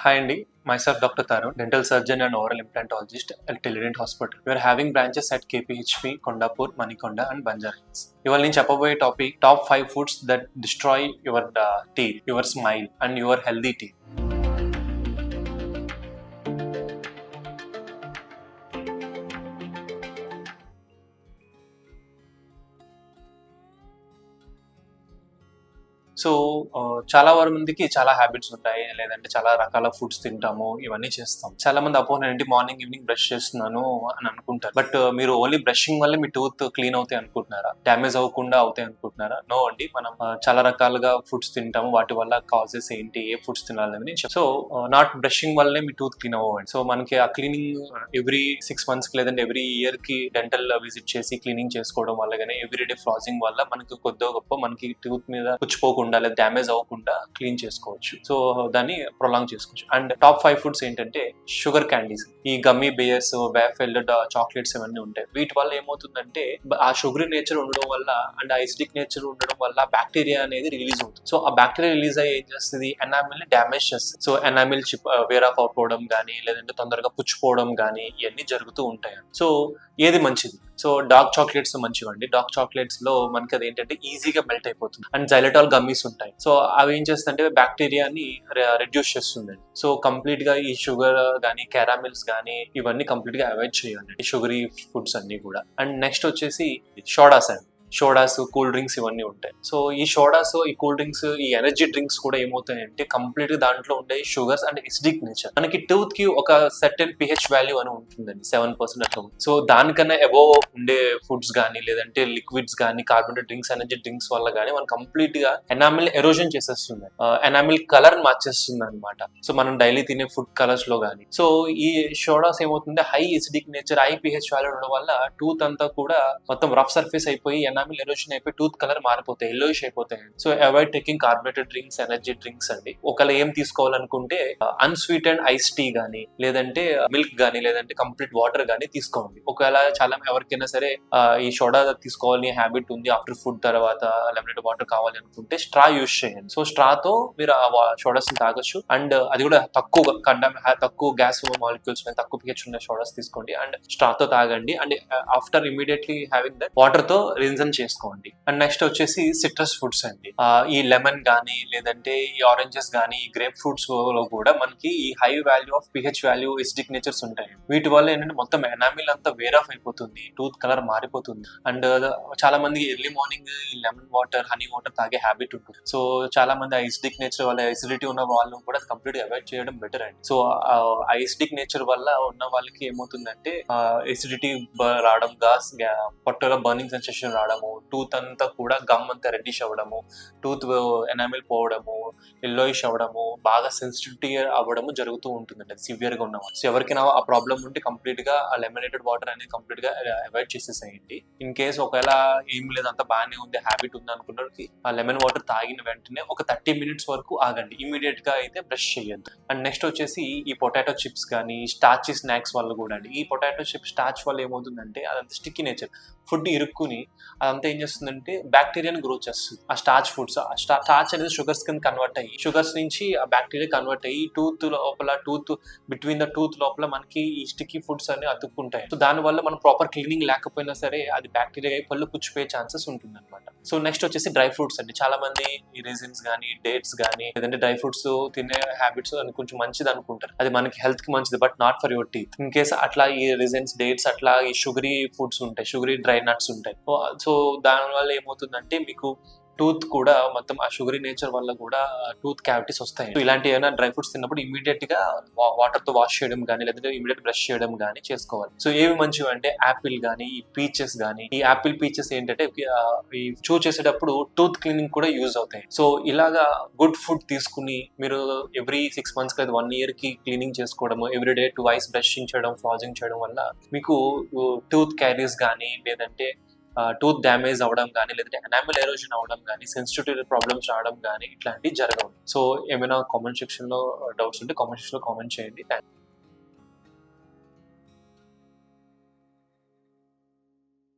Hi Andy, myself Dr. Tarun, dental surgeon and oral implantologist at Trident Hospital. We are having branches at KPHP, Kondapur, Manikonda and Banjara Hills. ఇవాళ నేను చెప్పబోయే topic top 5 foods that destroy your teeth, your smile and your healthy teeth. So చాలా మందికి చాలా habits ఉంటాయి, లేదంటే చాలా రకాల ఫుడ్స్ తింటాము, ఇవన్నీ చేస్తాం. చాలా మంది అపోనెంట్ మార్నింగ్ ఈవినింగ్ బ్రష్ చేస్తున్నాను అని అనుకుంటారు. బట్ మీరు ఓన్లీ బ్రషింగ్ వల్ల మీ టూత్ క్లీన్ అవుతాయి అనుకుంటున్నారా? డ్యామేజ్ అవ్వకుండా అవుతాయి అనుకుంటున్నారా? నో అండి, మనం చాలా రకాలుగా ఫుడ్స్ తింటాము. వాటి వల్ల కాజెస్ ఏంటి, ఏ ఫుడ్స్ తినాలని. సో నాట్ బ్రషింగ్ వల్లనే మీ టూత్ క్లీన్ అవ్వండి. సో మనకి ఆ క్లీనింగ్ ఎవ్రీ 6 months కి లేదంటే ఎవ్రీ ఇయర్ కి డెంటల్ విజిట్ చేసి క్లీనింగ్ చేసుకోవడం వల్ల కానీ ఎవ్రీడే ఫ్లాసింగ్ వల్ల మనకి కొద్దిగా గొప్ప మనకి టూత్ మీద పుచ్చిపోకుండా లేదా డ్యామేజ్ అవ్వకుండా క్లీన్ చేసుకోవచ్చు. సో దాన్ని ప్రొలాంగ్ చేసుకోవచ్చు. అండ్ టాప్ 5 ఫుడ్స్ ఏంటంటే షుగర్ క్యాండీస్, ఈ గమ్మీ బేయర్స్, వేఫెల్, చాక్లెట్స్ ఇవన్నీ ఉంటాయి. వీటి వల్ల ఏమవుతుందంటే ఆ షుగరీ నేచర్ ఉండడం వల్ల అండ్ ఐసిడిక్ నేచర్ ఉండడం వల్ల బ్యాక్టీరియా అనేది రిలీజ్ అవుతుంది. సో ఆ బ్యాక్టీరియా రిలీజ్ అయ్యి ఏం చేస్తుంది, ఎనామిల్ ని డ్యామేజ్ చేస్తుంది. So enamel chip wear off అయిపోవడం కానీ లేదంటే తొందరగా పుచ్చిపోవడం కానీ ఇవన్నీ జరుగుతూ ఉంటాయి. సో ఏది మంచిది? సో డార్క్ చాక్లెట్స్ మంచివండి. డార్క్ చాక్లెట్స్ లో మనకి అది ఏంటంటే ఈజీగా మెల్ట్ అయిపోతుంది. అండ్ జైలటాల్ గమ్మీస్ ఉంటాయి. సో అవి ఏం చేస్తుంటే బ్యాక్టీరియాని రెడ్యూస్ చేస్తుంది. సో కంప్లీట్ గా ఈ షుగర్ కానీ క్యారామిల్స్ కానీ ఇవన్నీ కంప్లీట్ గా అవాయిడ్ చేయాలి, ఈ షుగరీ ఫుడ్స్ అన్ని కూడా. అండ్ నెక్స్ట్ వచ్చేసి సోడాస్ అండి. సోడాస్, కూల్ డ్రింక్స్ ఇవన్నీ ఉంటాయి. సో ఈ సోడాస్, ఈ కూల్ డ్రింక్స్, ఈ ఎనర్జీ డ్రింక్స్ కూడా ఏమవుతాయంటే కంప్లీట్ గా దాంట్లో ఉండే షుగర్స్ అండ్ ఎసిడిక్ నేచర్. మనకి టూత్ కి ఒక సర్టెన్ pH వాల్యూ అని ఉంటుందండి, 7% అట్లా. సో దానికన్నా అబోవ్ ఉండే ఫుడ్స్ కానీ లేదంటే లిక్విడ్స్ కానీ కార్బోనేటెడ్ డ్రింక్స్, ఎనర్జీ డ్రింక్స్ వల్ల కానీ మనం కంప్లీట్ గా ఎనామిల్ ఎరోజన్ చేసేస్తుంది, ఎనామిల్ కలర్ మార్చేస్తుంది అనమాట. సో మనం డైలీ తినే ఫుడ్ కలర్స్ లో కానీ. సో ఈ సోడాస్ ఏమవుతుంది, high acidic nature, high pH value ఉండడం వల్ల టూత్ అంతా కూడా మొత్తం రఫ్ సర్ఫేస్ అయిపోయి ఎనామిల్ ఎరోషన్ అయిపోయి టూత్ కలర్ మారిపోతాయి, ఎల్లోయిష్ అయిపోతాయి. So avoid taking carbonated drinks, energy drinks అండి. ఒకవేళ ఏం తీసుకోవాలనుకుంటే అన్స్వీటెండ్ ఐస్ టీ గానీ లేదంటే మిల్క్ గానీ లేదంటే కంప్లీట్ వాటర్ గానీ తీసుకోండి. ఒకవేళ చాలా ఎవరికైనా సరే ఈ సోడా తీసుకోవాలని హ్యాబిట్ ఉంది, ఆఫ్టర్ ఫుడ్ తర్వాత లెమనేట్ వాటర్ కావాలి అనుకుంటే స్ట్రా యూజ్ చేయండి. సో స్ట్రాతో మీరు ఆ సోడాస్ తాగొచ్చు. అండ్ అది కూడా తక్కువ గ్యాస్ మాలిక్యూల్స్ తక్కువ pH ఉన్న సోడాస్ తీసుకోండి అండ్ స్ట్రాతో తాగండి. And after immediately having that water తో రిన్సన్ చేసుకోండి. అండ్ నెక్స్ట్ వచ్చేసి సిట్రస్ ఫుడ్స్ అండి. ఈ లెమన్ గానీ లేదంటే ఈ ఆరెంజెస్ గానీ ఈ గ్రేప్ ఫ్రూట్స్ లో కూడా మనకి ఈ high value of pH value, acidic natures ఉంటాయి. వీటి వల్ల ఏంటంటే మొత్తం ఎనామిల్ అంతా వేర్ ఆఫ్ అయిపోతుంది, టూత్ కలర్ మారిపోతుంది. అండ్ చాలా మంది ఎర్లీ మార్నింగ్ ఈ లెమన్ వాటర్, హనీ వాటర్ తాగే హ్యాబిట్ ఉంటుంది. సో చాలా మంది ఎసిడిక్ నేచర్ వల్ల, ఎసిడిటీ ఉన్న వాళ్ళు కూడా కంప్లీట్ అవాయిడ్ చేయడం బెటర్ అండి. సో ఆ ఎసిడిక్ నేచర్ వల్ల ఉన్న వాళ్ళకి ఏమవుతుందంటే ఎసిడిటీ రావడం, పొట్టలో బర్నింగ్ సెన్సేషన్ రావడము, టూత్ అంతా కూడా గమ్ అంతా రెడ్డిష్ అవ్వడము, టూత్ ఎనామిల్ పోవడము, ఎల్లోయిష్ అవ్వడము, బాగా సెన్సిటివిటీ అవ్వడము జరుగుతూ ఉంటుందండి సివియర్ గా ఉన్నవాళ్ళు. సో ఎవరికైనా ఆ ప్రాబ్లమ్ ఉంటే కంప్లీట్ గా ఆ లెమనేటెడ్ వాటర్ అనేది కంప్లీట్ గా అవాయిడ్ చేసేసేయండి. ఇన్ కేస్ ఒకవేళ ఏం లేదు, అంత బాగానే ఉంది, హ్యాబిట్ ఉంది అనుకున్నకి ఆ లెమన్ వాటర్ తాగిన వెంటనే ఒక 30 minutes వరకు ఆగండి, ఇమీడియట్ గా అయితే బ్రష్ చేయొద్దు. అండ్ నెక్స్ట్ వచ్చేసి ఈ పొటాటో చిప్స్ కానీ స్టార్చీ స్నాక్స్ వల్ల కూడా అండి. ఈ పొటాటో చిప్స్ స్టార్చ్ వల్ల ఏమవుతుందంటే అదంతా స్టిక్కీ నేచర్, ఫుడ్ ఇరుక్కుని అదంతా ఏం చేస్తుందంటే బ్యాక్టీరియాని గ్రో చేస్తుంది. ఆ స్టార్చ్ ఫుడ్స్, స్టార్చ్ అనేది షుగర్స్ కింద కన్వర్ట్ అయ్యి షుగర్స్ నుంచి ఆ బ్యాక్టీరియా కన్వర్ట్ అయ్యి టూత్ లోపల, బిట్వీన్ ద టూత్ లోపల మనకి ఈ స్టిక్కీ ఫుడ్స్ అన్ని అతుక్కుంటాయి. సో దాని వల్ల మనం ప్రాపర్ క్లీనింగ్ లేకపోయినా సరే అది బ్యాక్టీరియా అయ్యి పళ్ళు పుచ్చిపోయే ఛాన్సెస్ ఉంటుంది అనమాట. సో నెక్స్ట్ వచ్చేసి డ్రై ఫ్రూట్స్ అండి. చాలా మంది ఈ రైజిన్స్ కానీ డేట్స్ కానీ లేదంటే డ్రై ఫ్రూట్స్ తినే హ్యాబిట్స్ అని కొంచెం మంచిది అనుకుంటారు. అది మనకి హెల్త్ కి మంచిది, but not for your teeth. In case అట్లా ఈ రైజిన్స్, డేట్స్ అట్లా ఈ షుగరీ ఫుడ్స్ ఉంటాయి, షుగరీ డ్రై నట్స్ ఉంటాయి. సో దానివల్ల ఏమవుతుందంటే మీకు టూత్ కూడా మొత్తం ఆ షుగరీ నేచర్ వల్ల కూడా టూత్ క్యావిటీస్ వస్తాయి. సో ఇలాంటి ఏమైనా డ్రై ఫ్రూట్స్ తిన్నప్పుడు ఇమీడియట్ గా వాటర్ తో వాష్ చేయడం కానీ లేదంటే ఇమీడియట్ బ్రష్ చేయడం కానీ చేసుకోవాలి. సో ఏవి మంచివి అంటే యాపిల్ కానీ, ఈ పీచెస్ కానీ. ఈ యాపిల్ పీచెస్ ఏంటంటే ఈ చూ చేసేటప్పుడు టూత్ క్లీనింగ్ కూడా యూజ్ అవుతాయి. సో ఇలాగా గుడ్ ఫుడ్ తీసుకుని మీరు ఎవ్రీ 6 months లేదా 1 year కి క్లీనింగ్ చేసుకోవడము, ఎవ్రీడే 2 బ్రషింగ్ చేయడం, ఫ్లాసింగ్ చేయడం వల్ల మీకు టూత్ క్యారీస్ కానీ లేదంటే టూత్ డ్యామేజ్ అవ్వడం కానీ లేదంటే ఎనామిల్ ఎరోజన్ అవ్వడం కానీ, సెన్సిటివిటీ ప్రాబ్లమ్స్ రావడం కానీ ఇట్లాంటివి జరగవు. సో ఏమైనా కామెంట్ సెక్షన్ లో డౌట్స్ ఉంటే కామెంట్ సెక్షన్ లో కామెంట్ చేయండి. Thank you.